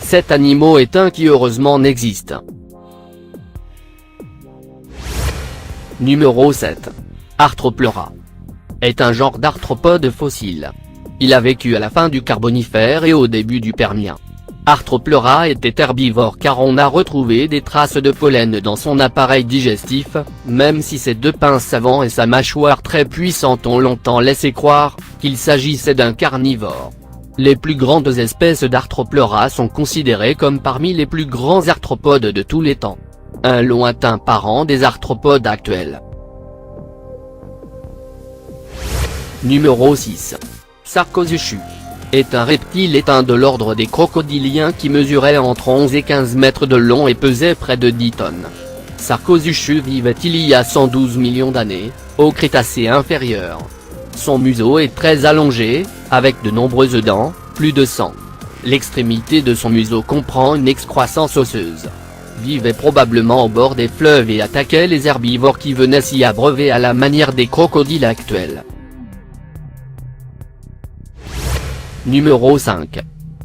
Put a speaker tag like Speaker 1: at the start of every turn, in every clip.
Speaker 1: Cet animal est un qui heureusement n'existe. Numéro 7. Arthropleura. Est un genre d'arthropode fossile. Il a vécu à la fin du Carbonifère et au début du Permien. Arthropleura était herbivore car on a retrouvé des traces de pollen dans son appareil digestif, même si ses deux pinces avant et sa mâchoire très puissante ont longtemps laissé croire qu'il s'agissait d'un carnivore. Les plus grandes espèces d'Arthropleura sont considérées comme parmi les plus grands arthropodes de tous les temps. Un lointain parent des arthropodes actuels. Numéro 6. Sarcosuchus. Est un reptile éteint de l'ordre des crocodiliens qui mesurait entre 11 et 15 mètres de long et pesait près de 10 tonnes. Sarcosuchus vivait il y a 112 millions d'années, au Crétacé inférieur. Son museau est très allongé, avec de nombreuses dents, plus de 100. L'extrémité de son museau comprend une excroissance osseuse. Vivait probablement au bord des fleuves et attaquait les herbivores qui venaient s'y abreuver à la manière des crocodiles actuels. Numéro 5.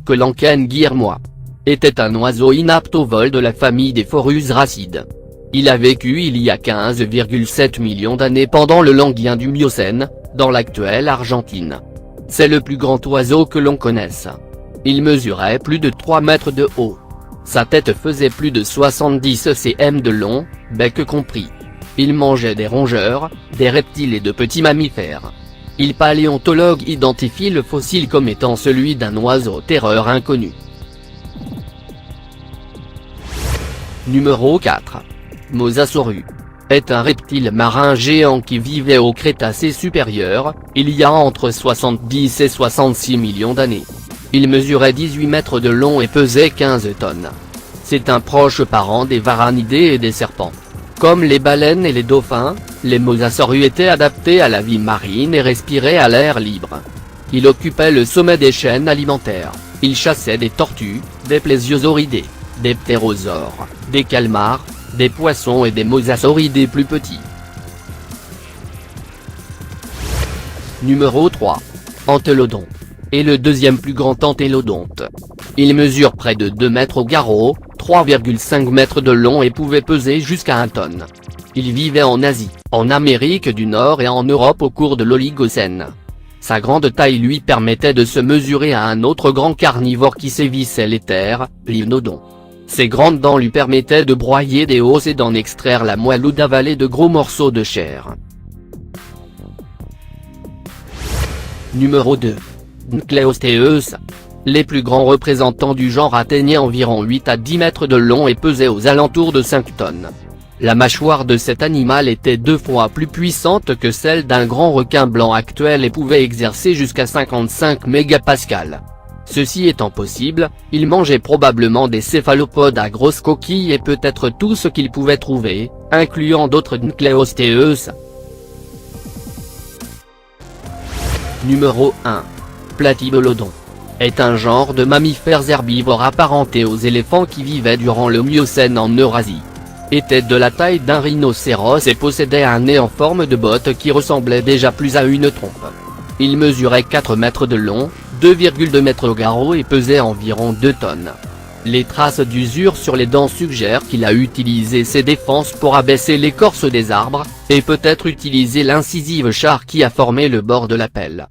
Speaker 1: Colanchen guillermois. Était un oiseau inapte au vol de la famille des Phorussracides. Il a vécu il y a 15,7 millions d'années pendant le Languien du Miocène, dans l'actuelle Argentine. C'est le plus grand oiseau que l'on connaisse. Il mesurait plus de 3 mètres de haut. Sa tête faisait plus de 70 cm de long, bec compris. Il mangeait des rongeurs, des reptiles et de petits mammifères. Les paléontologues identifient le fossile comme étant celui d'un oiseau terreur inconnu. Numéro 4. Mosasaurus. Est un reptile marin géant qui vivait au Crétacé supérieur, il y a entre 70 et 66 millions d'années. Il mesurait 18 mètres de long et pesait 15 tonnes. C'est un proche parent des varanidés et des serpents. Comme les baleines et les dauphins, les mosasaurus étaient adaptés à la vie marine et respiraient à l'air libre. Il occupait le sommet des chaînes alimentaires, il chassait des tortues, des plésiosauridés, des ptérosaures, des calmars, des poissons et des mosasauridés plus petits. Numéro 3. Entélodon. Est le deuxième plus grand entélodonte. Il mesure près de 2 mètres au garrot, 3,5 mètres de long et pouvait peser jusqu'à 1 tonne. Il vivait en Asie, en Amérique du Nord et en Europe au cours de l'Oligocène. Sa grande taille lui permettait de se mesurer à un autre grand carnivore qui sévissait les terres, l'Hypnodon. Ses grandes dents lui permettaient de broyer des os et d'en extraire la moelle ou d'avaler de gros morceaux de chair. Numéro 2. Nucleostheus. Les plus grands représentants du genre atteignaient environ 8 à 10 mètres de long et pesaient aux alentours de 5 tonnes. La mâchoire de cet animal était 2 fois plus puissante que celle d'un grand requin blanc actuel et pouvait exercer jusqu'à 55 mégapascales. Ceci étant possible, il mangeait probablement des céphalopodes à grosses coquilles et peut-être tout ce qu'il pouvait trouver, incluant d'autres Nucleostheus. Numéro 1. Platybelodon. Est un genre de mammifères herbivores apparentés aux éléphants qui vivaient durant le Miocène en Eurasie. Était de la taille d'un rhinocéros et possédait un nez en forme de botte qui ressemblait déjà plus à une trompe. Il mesurait 4 mètres de long, 2,2 mètres au garrot et pesait environ 2 tonnes. Les traces d'usure sur les dents suggèrent qu'il a utilisé ses défenses pour abaisser l'écorce des arbres, et peut-être utilisé l'incisive char qui a formé le bord de la pelle.